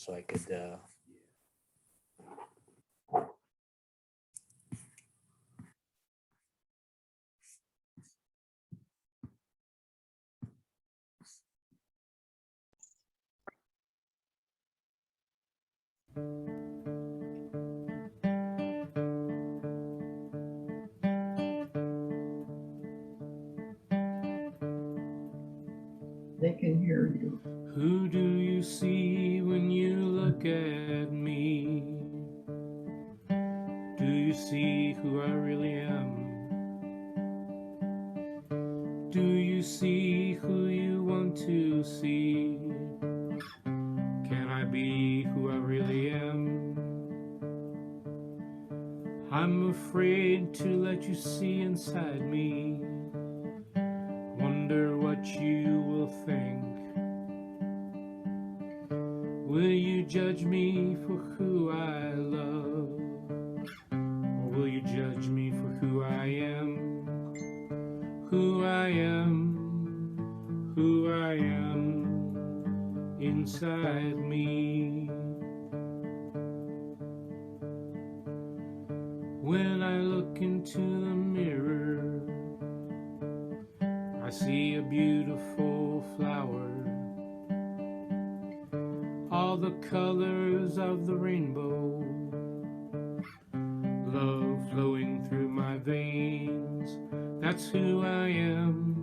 so I could. They can hear you. Who do you see when you look at me? Do you see who I really am? Do you see who you want to see? Can I be who I really am? I'm afraid to let you see inside me. Wonder what you will think. Will you judge me for who I love? Or will you judge me for who I am? Who I am, who I am inside me. When I look into the mirror, I see a beautiful flower. All the colors of the rainbow, love flowing through my veins. That's who I am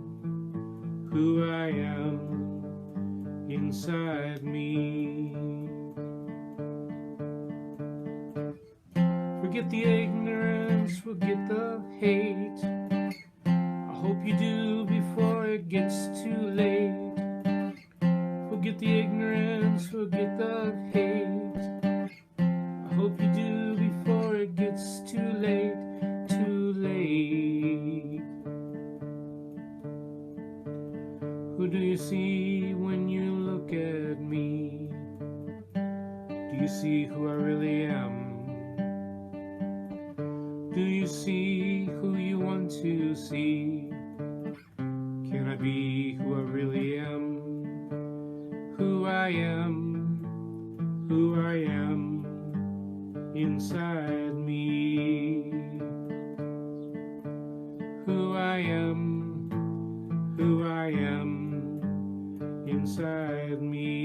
inside me. Forget the ignorance, forget the hate. I hope you do before it gets too late. Forget the ignorance, forget the hate. I hope you do before it gets too late, too late. Who do you see when you look at me? Do you see who I really am? Do you see who you want to see? Can I be who I really am? Who I am inside me. Who I am inside me.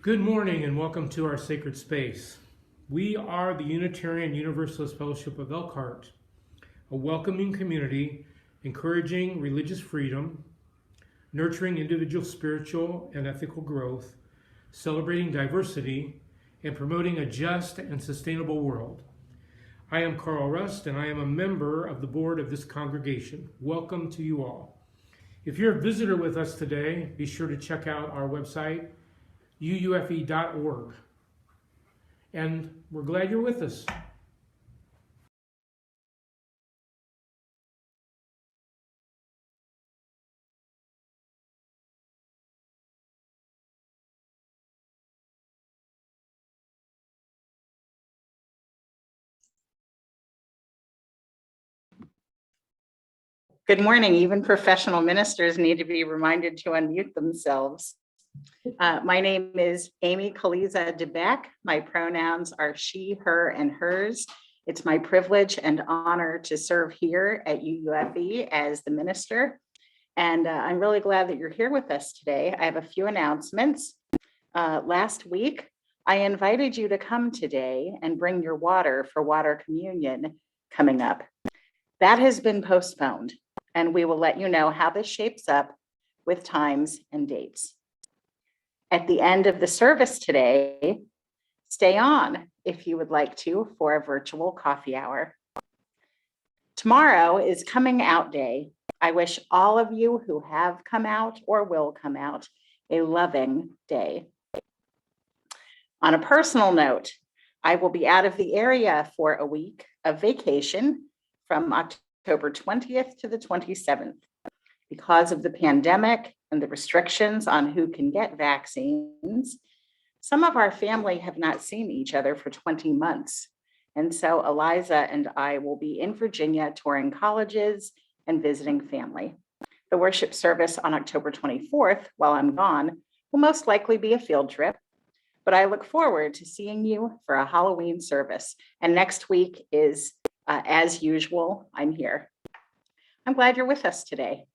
Good morning and welcome to our sacred space. We are the Unitarian Universalist Fellowship of Elkhart, a welcoming community encouraging religious freedom, nurturing individual spiritual and ethical growth, celebrating diversity, and promoting a just and sustainable world. I am Carl Rust and I am a member of the board of this congregation. Welcome to you all. If you're a visitor with us today, be sure to check out our website, UUFE.org. And we're glad you're with us. Good morning. Even professional ministers need to be reminded to unmute themselves. My name is Amy Kaliza DeBeck. My pronouns are she, her, and hers. It's my privilege and honor to serve here at UUFE as the minister. And I'm really glad that you're here with us today. I have a few announcements. Last week, I invited you to come today and bring your water for water communion coming up. That has been postponed, and we will let you know how this shapes up with times and dates. At the end of the service today, stay on if you would like to for a virtual coffee hour. Tomorrow is coming out day. I wish all of you who have come out or will come out a loving day. On a personal note, I will be out of the area for a week of vacation from October 20th to the 27th. Because of the pandemic and the restrictions on who can get vaccines, some of our family have not seen each other for 20 months. And so Eliza and I will be in Virginia touring colleges and visiting family. The worship service on October 24th, while I'm gone, will most likely be a field trip, but I look forward to seeing you for a Halloween service. And next week is, as usual, I'm here. I'm glad you're with us today.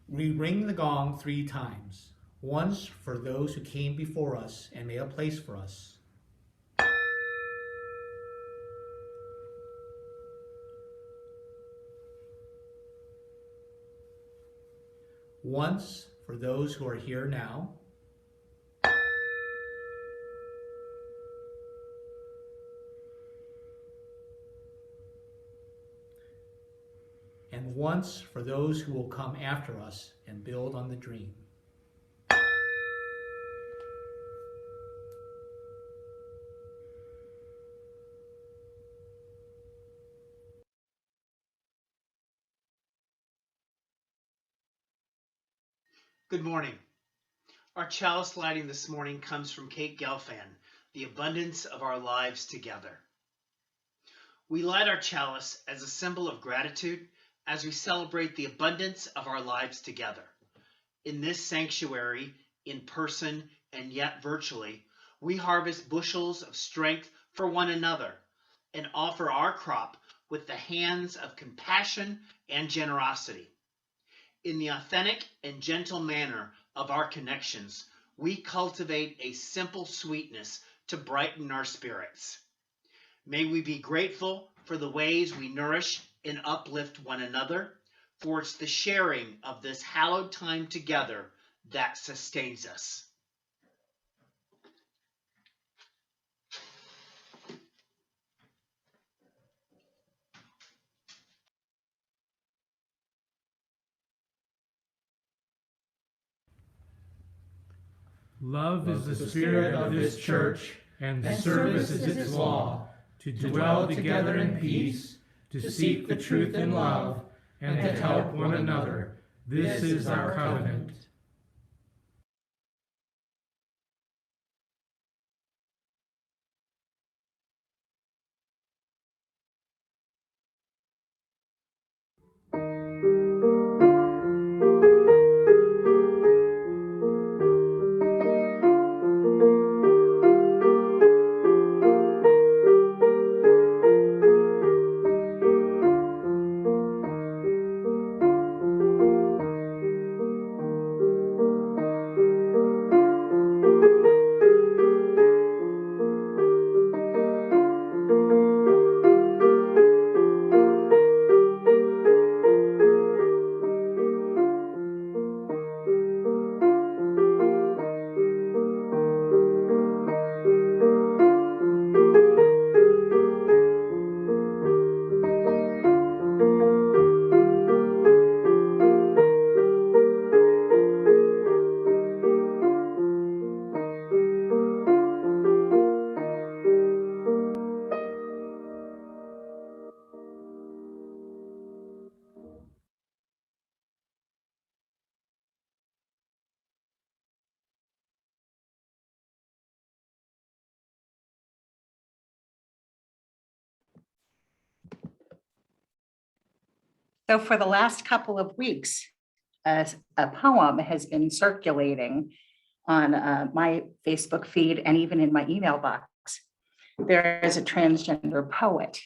We ring the gong 3 times, once for those who came before us and made a place for us. Once for those who are here now. And once for those who will come after us and build on the dream. Good morning. Our chalice lighting this morning comes from Kate Gelfand, The Abundance of Our Lives Together. We light our chalice as a symbol of gratitude as we celebrate the abundance of our lives together. In this sanctuary, in person and yet virtually, we harvest bushels of strength for one another and offer our crop with the hands of compassion and generosity. In the authentic and gentle manner of our connections, we cultivate a simple sweetness to brighten our spirits. May we be grateful for the ways we nourish and uplift one another, for it's the sharing of this hallowed time together that sustains us. Love is the spirit of this church, and service is its law, to dwell together in peace, to seek the truth in love, and to help one another. This is our covenant. So for the last couple of weeks, a poem has been circulating on my Facebook feed and even in my email box. There is a transgender poet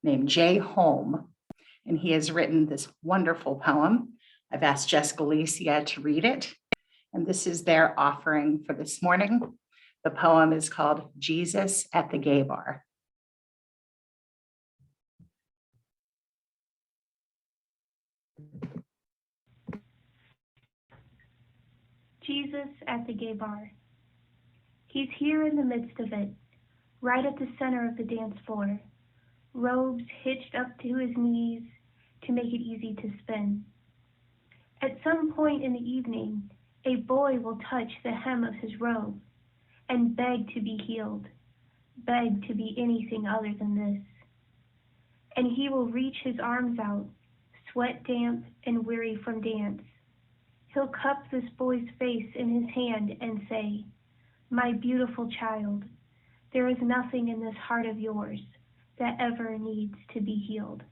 named Jay Holm, and he has written this wonderful poem. I've asked Jessica Alicia to read it, and this is their offering for this morning. The poem is called Jesus at the Gay Bar. Jesus at the gay bar. He's here in the midst of it, right at the center of the dance floor, robes hitched up to his knees to make it easy to spin. At some point in the evening, a boy will touch the hem of his robe, and beg to be healed, beg to be anything other than this. And he will reach his arms out, sweat damp and weary from dance. He'll cup this boy's face in his hand and say, "My beautiful child, there is nothing in this heart of yours that ever needs to be healed."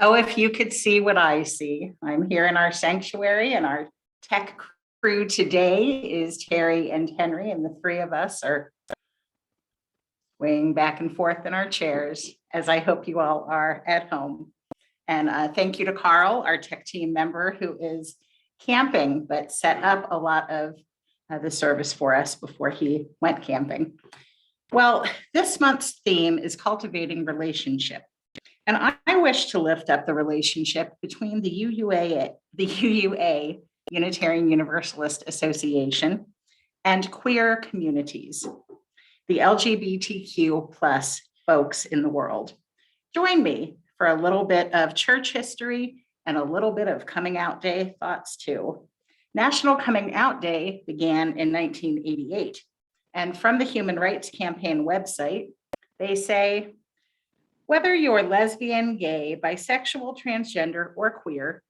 Oh, if you could see what I see. I'm here in our sanctuary, and our tech crew today is Terry and Henry, and the three of us are swaying back and forth in our chairs, as I hope you all are at home. And thank you to Carl, our tech team member, who is camping, but set up a lot of the service for us before he went camping. Well, this month's theme is cultivating relationship. And I wish to lift up the relationship between the UUA, Unitarian Universalist Association, and queer communities, the LGBTQ plus folks in the world. Join me for a little bit of church history and a little bit of Coming Out Day thoughts too. National Coming Out Day began in 1988. And from the Human Rights Campaign website, they say, whether you're lesbian, gay, bisexual, transgender, or queer,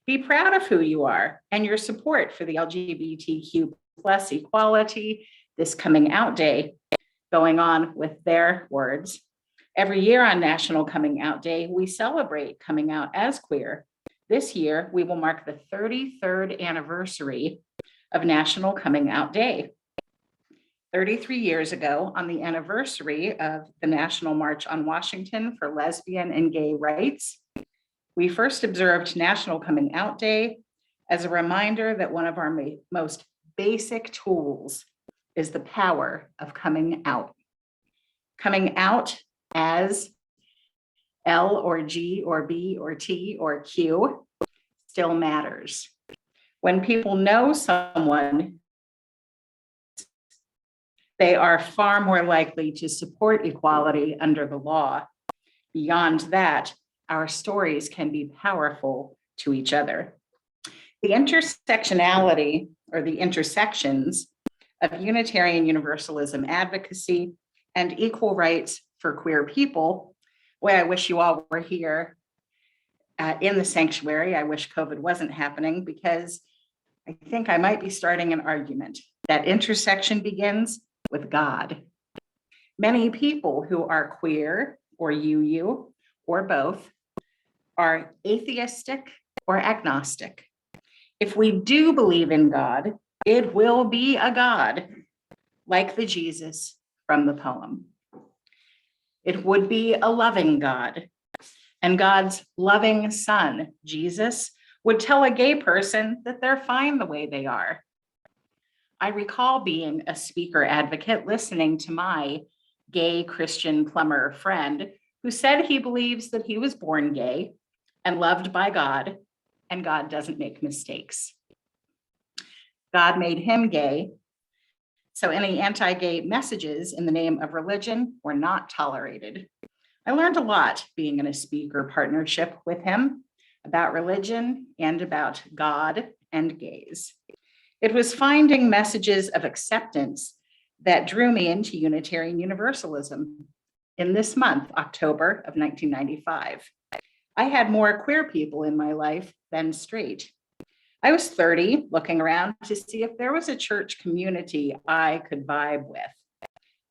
be proud of who you are and your support for the LGBTQ plus equality this Coming Out Day, going on with their words. Every year on National Coming Out Day, we celebrate coming out as queer. This year, we will mark the 33rd anniversary of National Coming Out Day. 33 years ago, on the anniversary of the National March on Washington for Lesbian and Gay Rights, we first observed National Coming Out Day as a reminder that one of our most basic tools is the power of coming out. Coming out as L or G or B or T or Q still matters. When people know someone, they are far more likely to support equality under the law. Beyond that, our stories can be powerful to each other. The intersectionality or the intersections of Unitarian Universalism advocacy and equal rights for queer people. Boy, I wish you all were here in the sanctuary. I wish COVID wasn't happening, because I think I might be starting an argument. That intersection begins with God. Many people who are queer or UU or both are atheistic or agnostic. If we do believe in God, it will be a God like the Jesus from the poem. It would be a loving God, and God's loving son, Jesus, would tell a gay person that they're fine the way they are. I recall being a speaker advocate listening to my gay Christian plumber friend who said he believes that he was born gay and loved by God, and God doesn't make mistakes. God made him gay, so any anti-gay messages in the name of religion were not tolerated. I learned a lot being in a speaker partnership with him about religion and about God and gays. It was finding messages of acceptance that drew me into Unitarian Universalism in this month, October of 1995. I had more queer people in my life than straight. I was 30, looking around to see if there was a church community I could vibe with.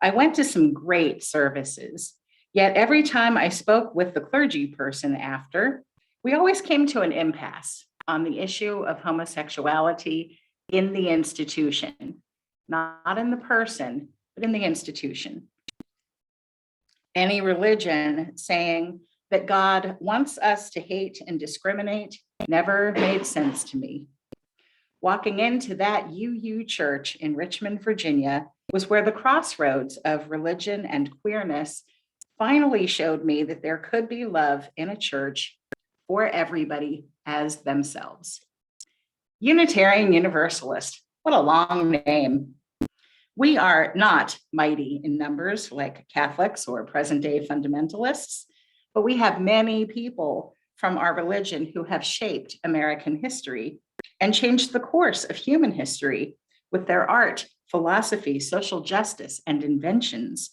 I went to some great services, yet every time I spoke with the clergy person after, we always came to an impasse on the issue of homosexuality in the institution, not in the person, but in the institution. Any religion saying that God wants us to hate and discriminate never made sense to me. Walking into that UU church in Richmond, Virginia, was where the crossroads of religion and queerness finally showed me that there could be love in a church for everybody as themselves. Unitarian Universalist, what a long name. We are not mighty in numbers like Catholics or present-day fundamentalists, but we have many people from our religion who have shaped American history and changed the course of human history with their art, philosophy, social justice, and inventions.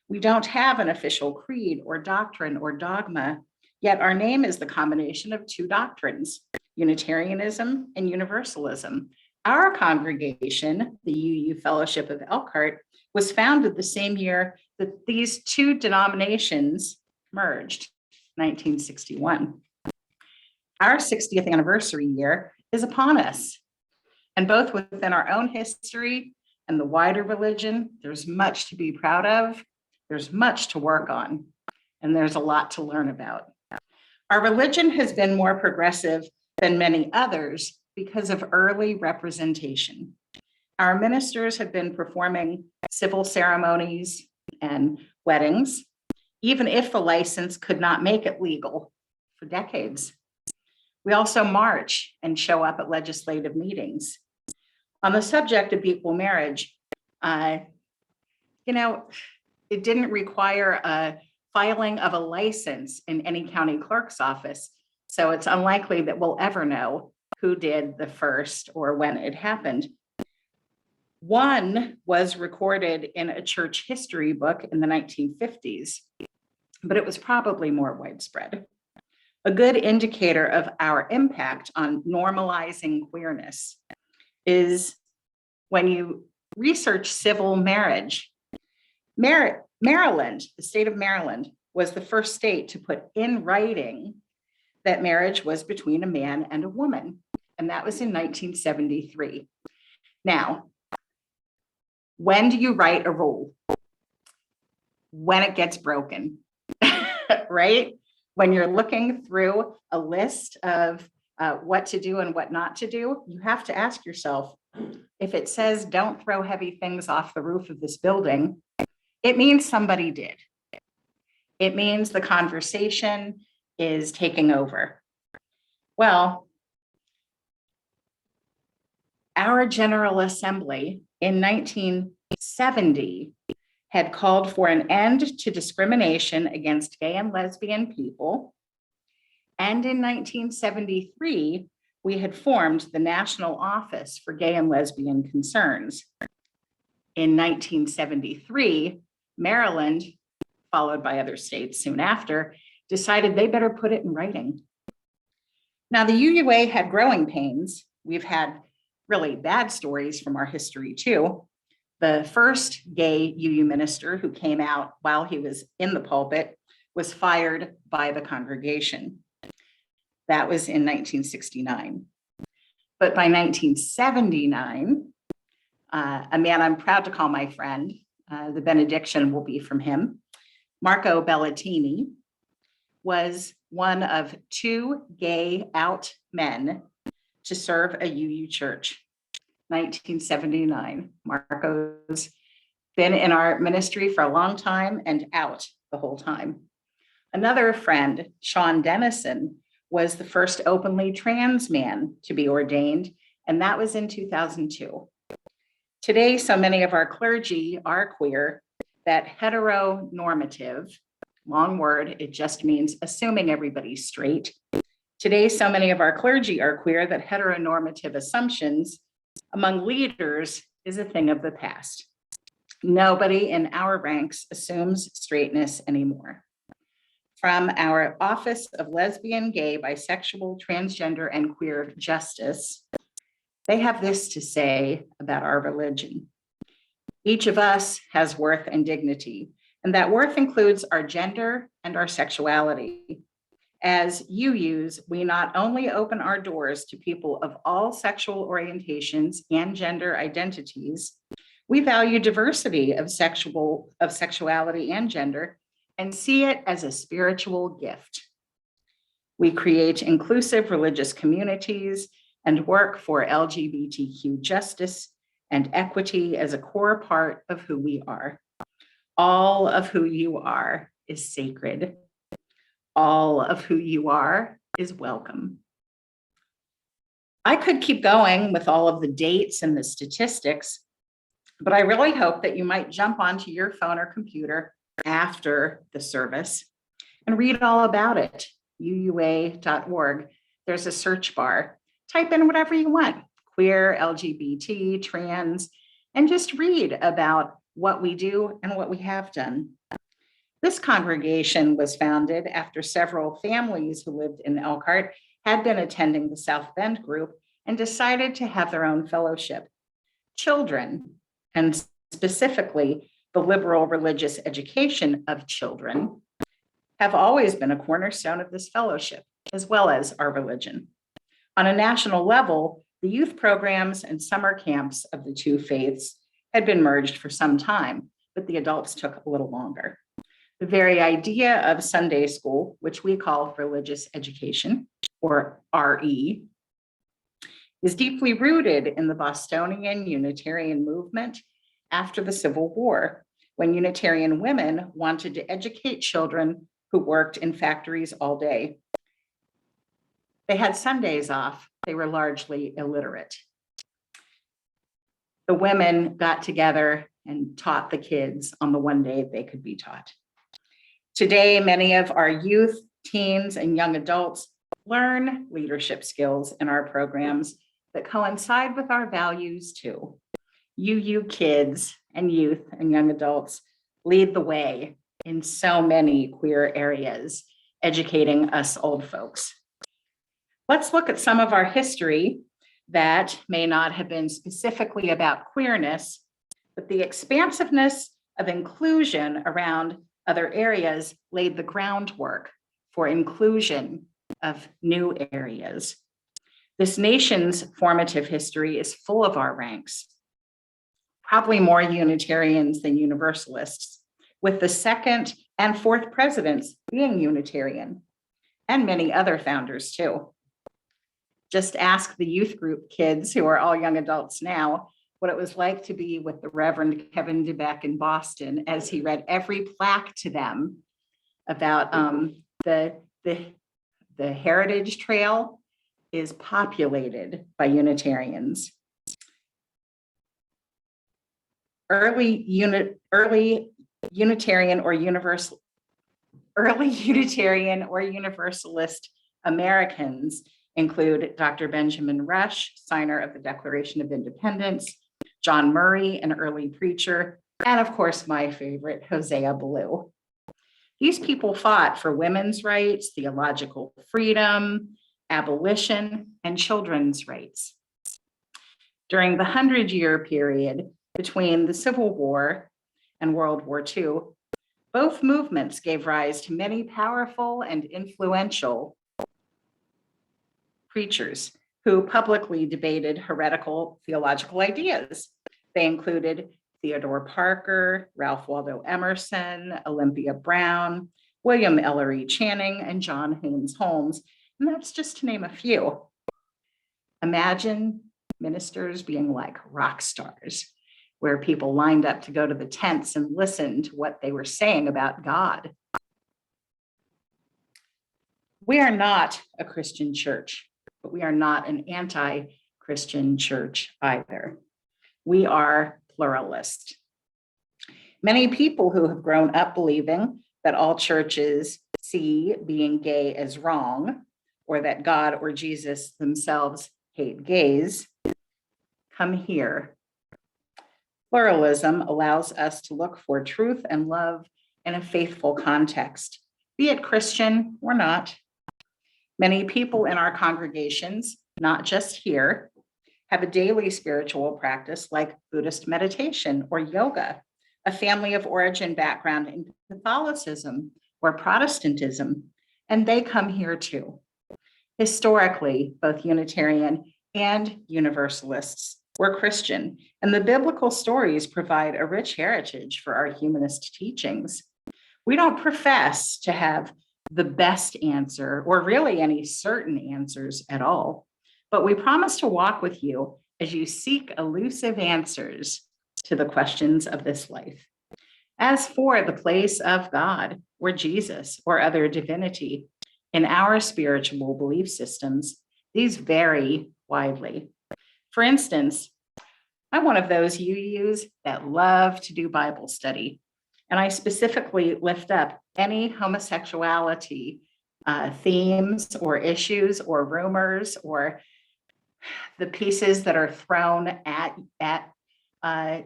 We don't have an official creed or doctrine or dogma, yet our name is the combination of two doctrines, Unitarianism and Universalism. Our congregation, the UU Fellowship of Elkhart, was founded the same year that these two denominations merged, 1961. Our 60th anniversary year is upon us, and both within our own history and the wider religion, there's much to be proud of, there's much to work on, and there's a lot to learn about. Our religion has been more progressive than many others because of early representation. Our ministers have been performing civil ceremonies and weddings, even if the license could not make it legal, for decades. We also march and show up at legislative meetings. On the subject of equal marriage, it didn't require a filing of a license in any county clerk's office, so it's unlikely that we'll ever know who did the first or when it happened. One was recorded in a church history book in the 1950s, but it was probably more widespread. A good indicator of our impact on normalizing queerness is when you research civil marriage. Maryland, the state of Maryland, was the first state to put in writing that marriage was between a man and a woman, and that was in 1973. Now, when do you write a rule? When it gets broken, right? When you're looking through a list of what to do and what not to do, you have to ask yourself, if it says don't throw heavy things off the roof of this building, it means somebody did. It means the conversation is taking over. Well, our General Assembly in 1970 had called for an end to discrimination against gay and lesbian people. And in 1973, we had formed the National Office for Gay and Lesbian Concerns. In 1973, Maryland, followed by other states soon after, decided they better put it in writing. Now, the UUA had growing pains. We've had really bad stories from our history too. The first gay UU minister who came out while he was in the pulpit was fired by the congregation. That was in 1969. But by 1979, a man I'm proud to call my friend, the benediction will be from him, Marco Bellatini, was one of 2 gay out men to serve a UU church. 1979. Marco's been in our ministry for a long time and out the whole time. Another friend, Sean Dennison, was the first openly trans man to be ordained, and that was in 2002. Today, so many of our clergy are queer that heteronormative, long word, it just means assuming everybody's straight. Today, so many of our clergy are queer that heteronormative assumptions among leaders is a thing of the past. Nobody in our ranks assumes straightness anymore. From our Office of Lesbian, Gay, Bisexual, Transgender, and Queer Justice, they have this to say about our religion. Each of us has worth and dignity, and that worth includes our gender and our sexuality. As UUs, we not only open our doors to people of all sexual orientations and gender identities, we value diversity of sexuality and gender and see it as a spiritual gift. We create inclusive religious communities and work for LGBTQ justice and equity as a core part of who we are. All of who you are is sacred. All of who you are is welcome. I could keep going with all of the dates and the statistics, but I really hope that you might jump onto your phone or computer after the service and read all about it. UUA.org. There's a search bar. Type in whatever you want, queer, LGBT, trans, and just read about what we do and what we have done. This congregation was founded after several families who lived in Elkhart had been attending the South Bend group and decided to have their own fellowship. Children, and specifically the liberal religious education of children, have always been a cornerstone of this fellowship, as well as our religion. On a national level, the youth programs and summer camps of the two faiths had been merged for some time, but the adults took a little longer. The very idea of Sunday school, which we call religious education, or RE, is deeply rooted in the Bostonian Unitarian movement after the Civil War, when Unitarian women wanted to educate children who worked in factories all day. They had Sundays off. They were largely illiterate. The women got together and taught the kids on the one day they could be taught. Today, many of our youth, teens, and young adults learn leadership skills in our programs that coincide with our values too. UU kids and youth and young adults lead the way in so many queer areas, educating us old folks. Let's look at some of our history that may not have been specifically about queerness, but the expansiveness of inclusion around other areas laid the groundwork for inclusion of new areas. This nation's formative history is full of our ranks, probably more Unitarians than Universalists, with the second and fourth presidents being Unitarian, and many other founders too. Just ask the youth group kids, who are all young adults now, what it was like to be with the Reverend Kevin DeBeck in Boston as he read every plaque to them about the Heritage Trail is populated by Unitarians. Early Unitarian or Universalist Americans include Dr. Benjamin Rush, signer of the Declaration of Independence, John Murray, an early preacher, and of course, my favorite, Hosea Ballou. These people fought for women's rights, theological freedom, abolition, and children's rights. During the 100-year period between the Civil War and World War II, both movements gave rise to many powerful and influential preachers who publicly debated heretical theological ideas. They included Theodore Parker, Ralph Waldo Emerson, Olympia Brown, William Ellery Channing, and John Haynes Holmes. And that's just to name a few. Imagine ministers being like rock stars, where people lined up to go to the tents and listen to what they were saying about God. We are not a Christian church, but we are not an anti-Christian church either. We are pluralist. Many people who have grown up believing that all churches see being gay as wrong, or that God or Jesus themselves hate gays, come here. Pluralism allows us to look for truth and love in a faithful context, be it Christian or not. Many people in our congregations, not just here, have a daily spiritual practice like Buddhist meditation or yoga, a family of origin background in Catholicism or Protestantism, and they come here too. Historically, both Unitarian and Universalists were Christian, and the biblical stories provide a rich heritage for our humanist teachings. We don't profess to have the best answer or really any certain answers at all, but we promise to walk with you as you seek elusive answers to the questions of this life. As for the place of God or Jesus or other divinity in our spiritual belief systems, these vary widely. For instance, I'm one of those UUs that love to do Bible study, and I specifically lift up any homosexuality themes or issues or rumors or the pieces that are thrown at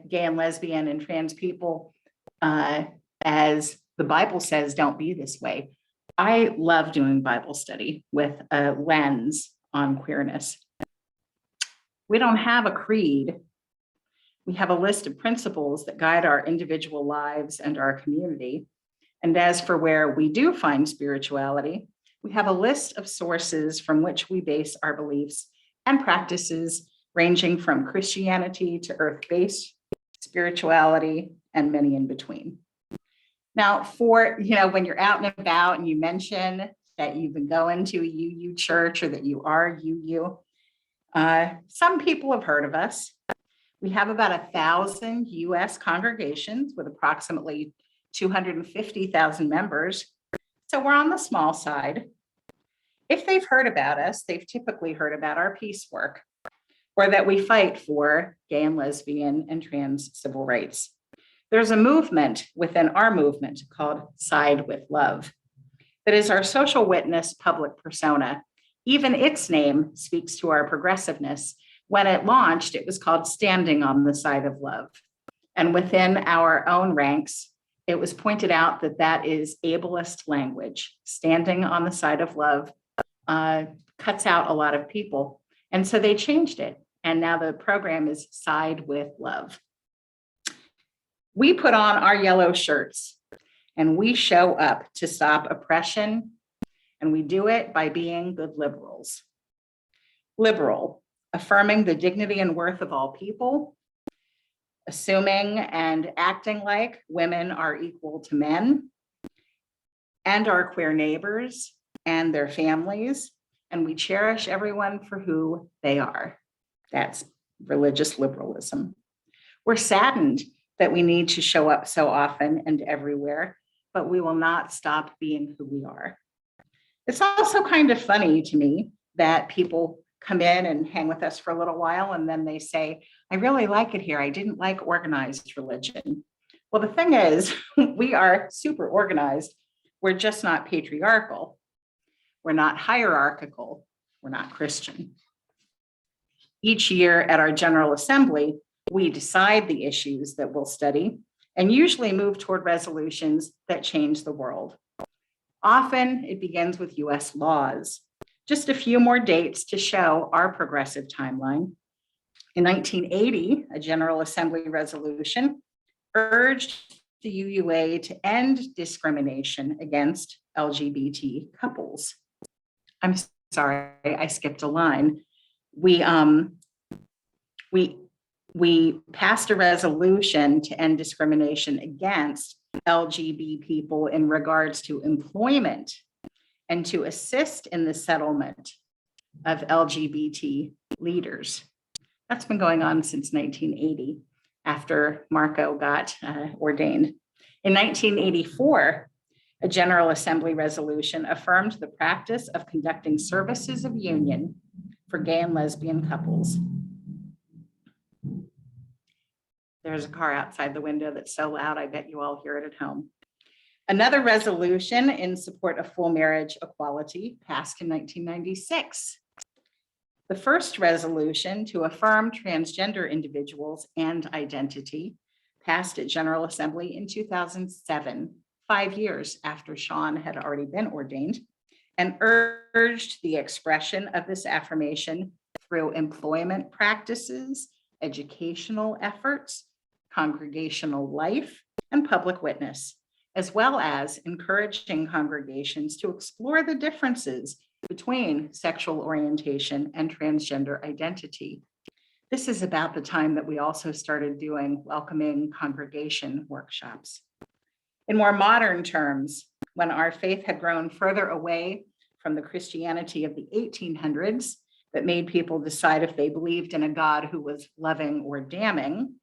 gay and lesbian and trans people as the Bible says, don't be this way. I love doing Bible study with a lens on queerness. We don't have a creed. We have a list of principles that guide our individual lives and our community. And as for where we do find spirituality, we have a list of sources from which we base our beliefs and practices, ranging from Christianity to earth-based spirituality and many in between. Now, for, when you're out and about and you mention that you've been going to a UU church or that you are UU, some people have heard of us. We have about 1,000 US congregations with approximately 250,000 members. So we're on the small side. If they've heard about us, they've typically heard about our peace work, or that we fight for gay and lesbian and trans civil rights. There's a movement within our movement called Side with Love that is our social witness public persona. Even its name speaks to our progressiveness. When it launched, it was called Standing on the Side of Love. And within our own ranks, it was pointed out that that is ableist language. Standing on the side of love cuts out a lot of people. And so they changed it. And now the program is Side with Love. We put on our yellow shirts and we show up to stop oppression. And we do it by being good liberals. Liberal, affirming the dignity and worth of all people, assuming and acting like women are equal to men and our queer neighbors and their families, and we cherish everyone for who they are. That's religious liberalism. We're saddened that we need to show up so often and everywhere but we will not stop being who we are. It's also kind of funny to me that people come in and hang with us for a little while and then they say, I really like it here. I didn't like organized religion. Well, the thing is, we are super organized. We're just not patriarchal. We're not hierarchical. We're not Christian. Each year at our General Assembly, we decide the issues that we'll study and usually move toward resolutions that change the world. Often it begins with US laws. Just a few more dates to show our progressive timeline. In 1980, a General Assembly resolution urged the UUA to end discrimination against LGBT couples. I'm sorry, I skipped a line. We passed a resolution to end discrimination against LGBT people in regards to employment and to assist in the settlement of LGBT leaders. That's been going on since 1980, after Marco got ordained. In 1984, a General Assembly resolution affirmed the practice of conducting services of union for gay and lesbian couples. There's a car outside the window that's so loud, I bet you all hear it at home. Another resolution in support of full marriage equality passed in 1996. The first resolution to affirm transgender individuals and identity passed at General Assembly in 2007, 5 years after Sean had already been ordained, and urged the expression of this affirmation through employment practices, educational efforts, congregational life, and public witness, as well as encouraging congregations to explore the differences between sexual orientation and transgender identity. This is about the time that we also started doing welcoming congregation workshops. In more modern terms, when our faith had grown further away from the Christianity of the 1800s that made people decide if they believed in a God who was loving or damning,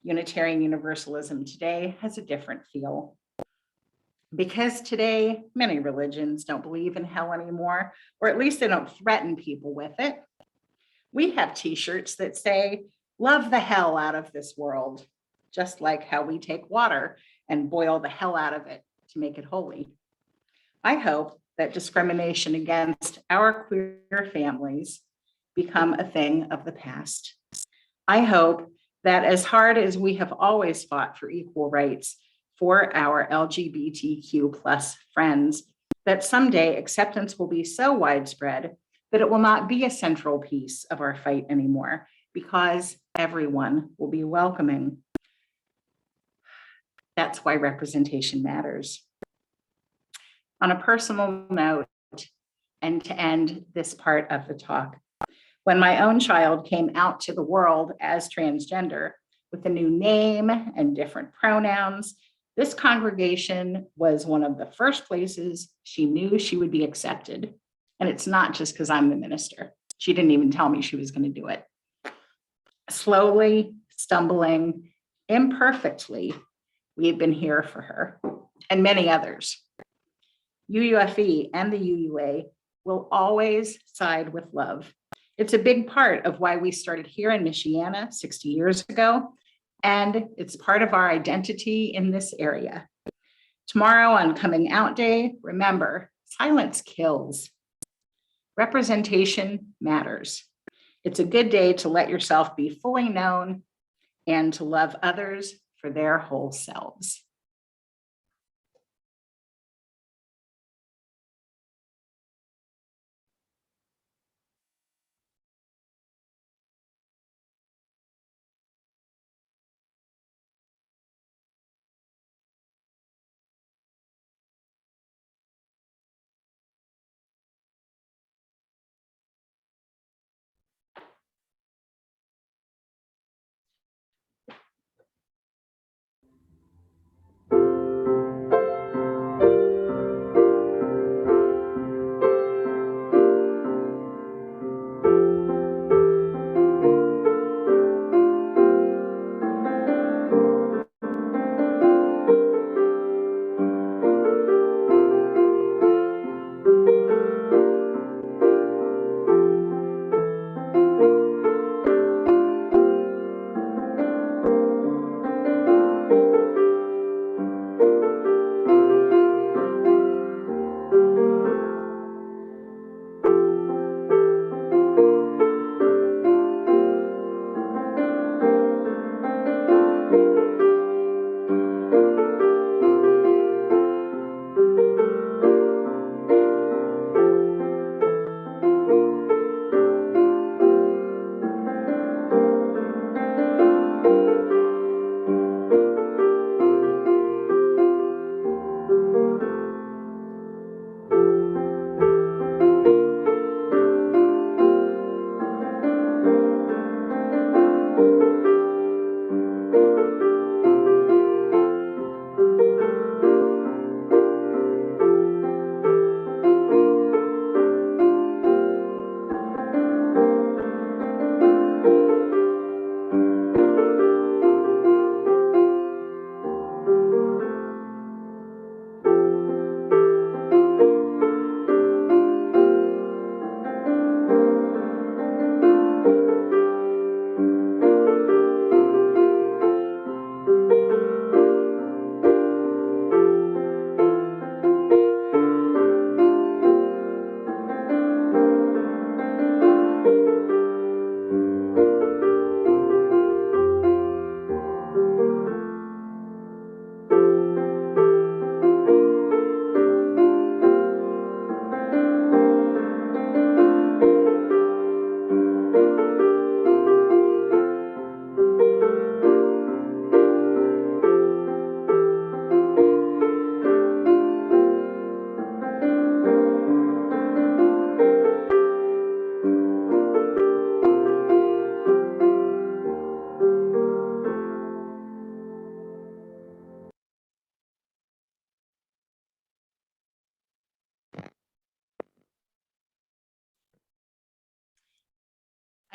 Unitarian Universalism today has a different feel. Because today, many religions don't believe in hell anymore, or at least they don't threaten people with it. We have t-shirts that say, love the hell out of this world, just like how we take water and boil the hell out of it to make it holy. I hope that discrimination against our queer families become a thing of the past. I hope that as hard as we have always fought for equal rights for our LGBTQ plus friends, that someday acceptance will be so widespread that it will not be a central piece of our fight anymore, because everyone will be welcoming. That's why representation matters. On a personal note, and to end this part of the talk, when my own child came out to the world as transgender with a new name and different pronouns, this congregation was one of the first places she knew she would be accepted. And it's not just because I'm the minister. She didn't even tell me she was going to do it. Slowly, stumbling, imperfectly, we've been here for her and many others. UUFE and the UUA will always side with love. It's a big part of why we started here in Michiana 60 years ago, and it's part of our identity in this area. Tomorrow on Coming Out Day, remember, silence kills. Representation matters. It's a good day to let yourself be fully known and to love others for their whole selves.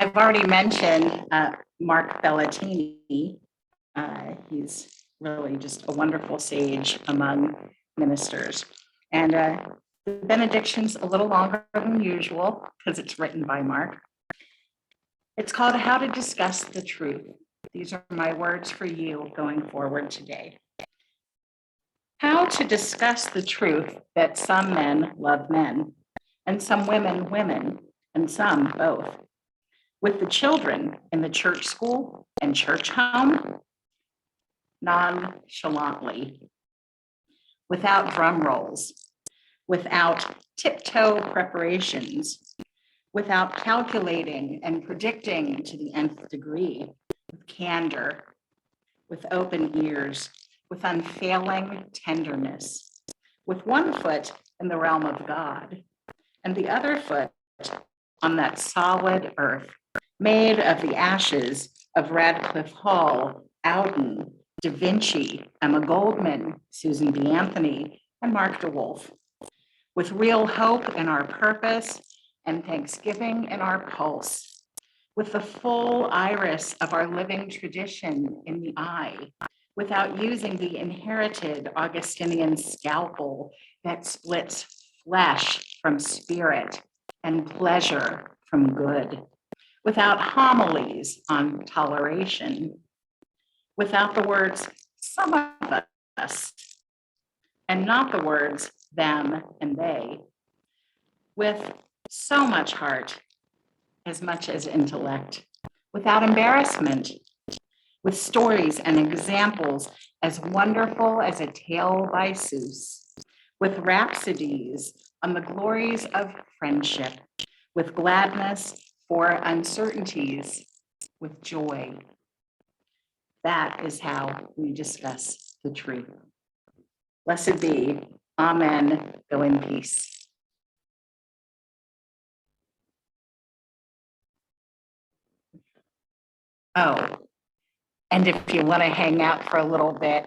I've already mentioned Mark Bellatini. He's really just a wonderful sage among ministers. And the benediction's a little longer than usual because it's written by Mark. It's called How to Discuss the Truth. These are my words for you going forward today. How to discuss the truth that some men love men, and some women women, and some both. With the children in the church school and church home, nonchalantly, without drum rolls, without tiptoe preparations, without calculating and predicting to the nth degree, with candor, with open ears, with unfailing tenderness, with one foot in the realm of God and the other foot on that solid earth made of the ashes of Radcliffe Hall, Ouden, Da Vinci, Emma Goldman, Susan B. Anthony, and Mark DeWolf, with real hope in our purpose and thanksgiving in our pulse, with the full iris of our living tradition in the eye, without using the inherited Augustinian scalpel that splits flesh from spirit and pleasure from good, without homilies on toleration, without the words some of us, and not the words them and they, with so much heart, as much as intellect, without embarrassment, with stories and examples as wonderful as a tale by Seuss, with rhapsodies on the glories of friendship, with gladness for uncertainties, with joy. That is how we discuss the truth. Blessed be. Amen. Go in peace. Oh, and if you want to hang out for a little bit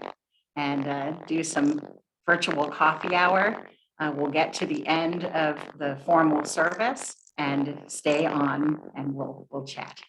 and do some virtual coffee hour, we'll get to the end of the formal service and stay on and we'll chat.